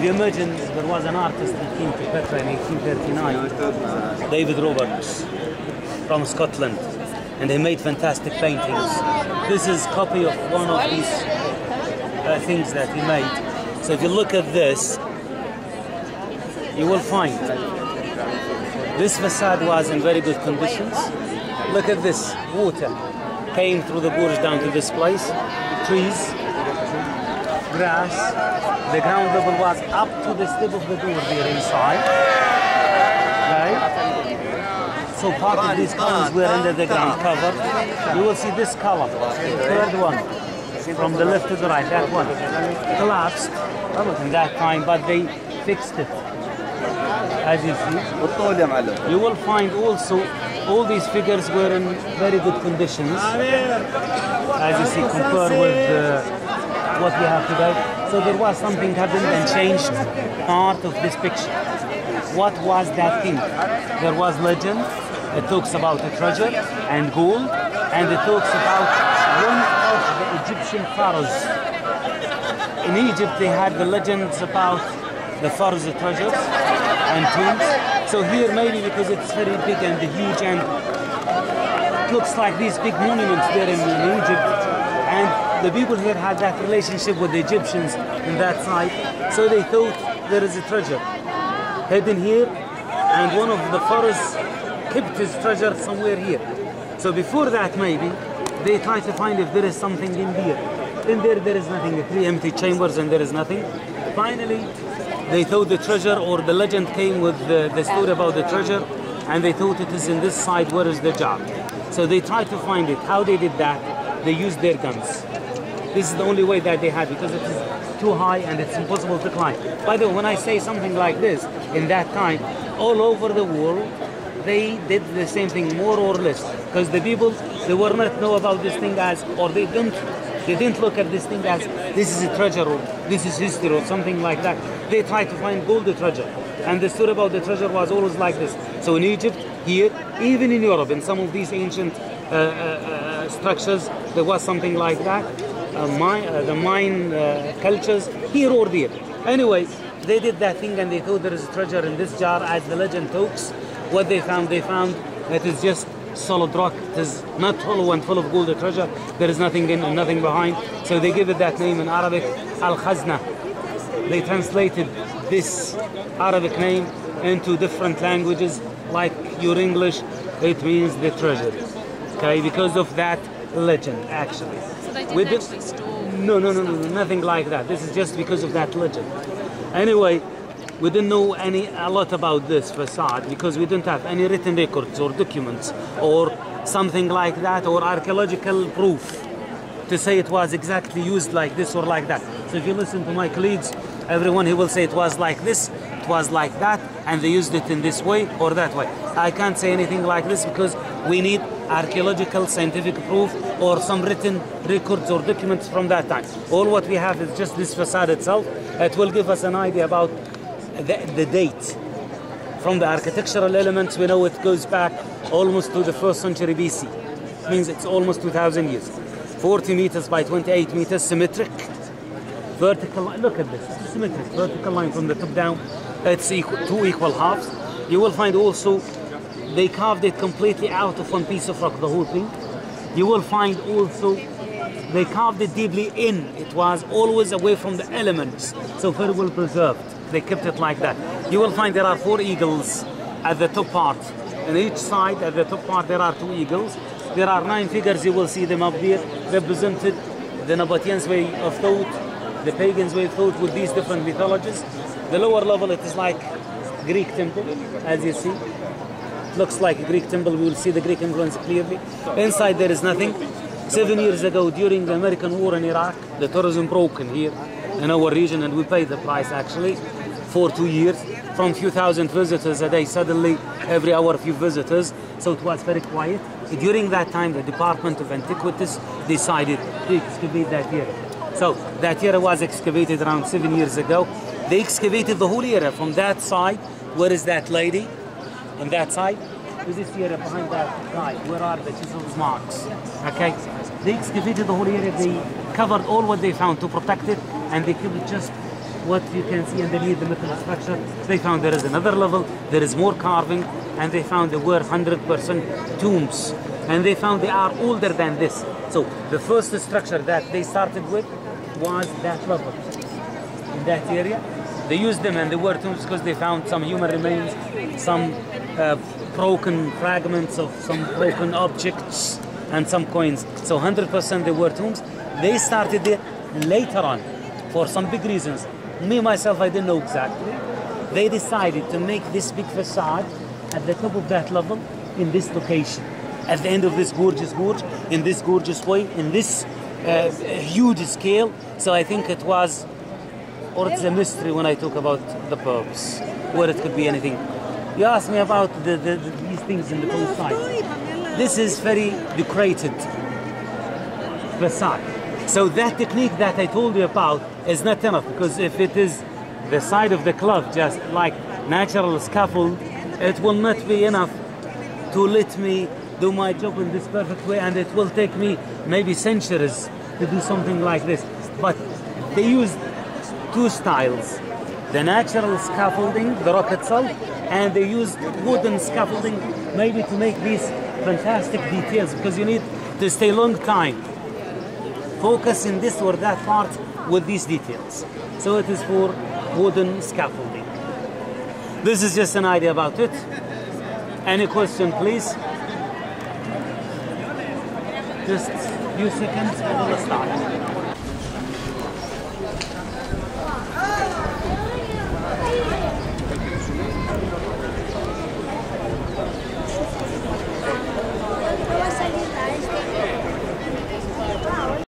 you imagine there was an artist that came to Petra in 1839, David Roberts, from Scotland, and he made fantastic paintings. This is a copy of one of these things that he made. So if you look at this, you will find this facade was in very good conditions. Look at this, water came through the gorge down to this place, trees, grass, the ground level was up to the step of the door there inside. Right? So part of these columns were under the ground covered. You will see this column, the third one, from the left to the right, that one, collapsed in that time, but they fixed it. As you see, you will find also all these figures were in very good conditions, as you see, compared with what we have today. So there was something happened and changed part of this picture. What was that thing? There was legend. It talks about a treasure and gold, and it talks about one of the Egyptian pharaohs. In Egypt, they had the legends about the pharaoh's treasures and tombs. So here, maybe because it's very big and huge, and it looks like these big monuments there in Egypt, and the people here had that relationship with the Egyptians in that side, so they thought there is a treasure hidden here, and one of the pharaohs kept his treasure somewhere here. So before that, maybe they try to find if there is something in there. In there is nothing, 3 empty chambers and there is nothing. Finally, they thought the treasure, or the legend came with the story about the treasure, and they thought it is in this side, where is the jar. So they tried to find it. How they did that? They used their guns. This is the only way that they had, because it is too high and it's impossible to climb. By the way, when I say something like this, in that time, all over the world, they did the same thing, more or less, because the people, they were not know about this thing as, or they didn't look at this thing as this is a treasure or this is history or something like that. They tried to find gold treasure, and the story about the treasure was always like this. So in Egypt, here, even in Europe, in some of these ancient structures, there was something like that. The mine cultures, here or there. Anyway, they did that thing, and they thought there is a treasure in this jar. As the legend talks, what they found that is just solid rock. It is not hollow and full of gold treasure. There is nothing in and nothing behind. So they give it that name in Arabic, Al-Khazneh. They translated this Arabic name into different languages, like your English, it means the treasury. Okay, because of that legend, actually. So they didn't actually store? No, nothing like that. This is just because of that legend. Anyway, we didn't know a lot about this facade because we didn't have any written records or documents or something like that, or archaeological proof to say it was exactly used like this or like that. So if you listen to my colleagues, everyone he will say it was like this, it was like that, and they used it in this way or that way. I can't say anything like this because we need archaeological scientific proof or some written records or documents from that time. All what we have is just this facade itself. It will give us an idea about the date. From the architectural elements, we know it goes back almost to the 1st century BC. It means it's almost 2,000 years. 40 meters by 28 meters, symmetric. Vertical line, look at this, it's symmetric. Vertical line from the top down, it's two equal halves. You will find also, they carved it completely out of one piece of rock, the whole thing. You will find also, they carved it deeply in. It was always away from the elements, so very well preserved. They kept it like that. You will find there are 4 eagles at the top part. On each side, at the top part, there are 2 eagles. There are 9 figures, you will see them up there, represented the Nabateans' way of thought, the pagans' way of thought with these different mythologies. The lower level, it is like Greek temple, as you see. It looks like a Greek temple. We will see the Greek influence clearly. Inside there is nothing. 7 years ago, during the American war in Iraq, the tourism broke in here in our region, and we paid the price actually for 2 years. From few thousand visitors a day, suddenly every hour a few visitors, so it was very quiet. During that time, the Department of Antiquities decided to excavate that area. So that area was excavated around 7 years ago. They excavated the whole area from that side. Where is that lady? On that side? Is this area behind that guy? Where are the chisels marks? Okay. They excavated the whole area. They covered all what they found to protect it, and they kept it just what you can see underneath the metal structure. They found there is another level, there is more carving, and they found there were 100% tombs. And they found they are older than this. So the first structure that they started with was that level in that area. They used them and they were tombs because they found some human remains, some broken fragments of some broken objects, and some coins. So 100% they were tombs. They started there later on for some big reasons. Me, myself, I didn't know exactly. They decided to make this big facade at the top of that level in this location. At the end of this gorgeous gorge, in this gorgeous way, in this huge scale. So I think it was, or it's a mystery when I talk about the purpose, where it could be anything. You asked me about these things in the both sides. This is very decorated facade. So that technique that I told you about is not enough, because if it is the side of the cliff, just like natural scaffold, it will not be enough to let me do my job in this perfect way, and it will take me maybe centuries to do something like this. But they used two styles: the natural scaffolding, the rock itself, and they used wooden scaffolding maybe to make these fantastic details, because you need to stay long time focus in this or that part with these details. So it is for wooden scaffolding. This is just an idea about it. Any question, please? Just a few seconds and we'll start.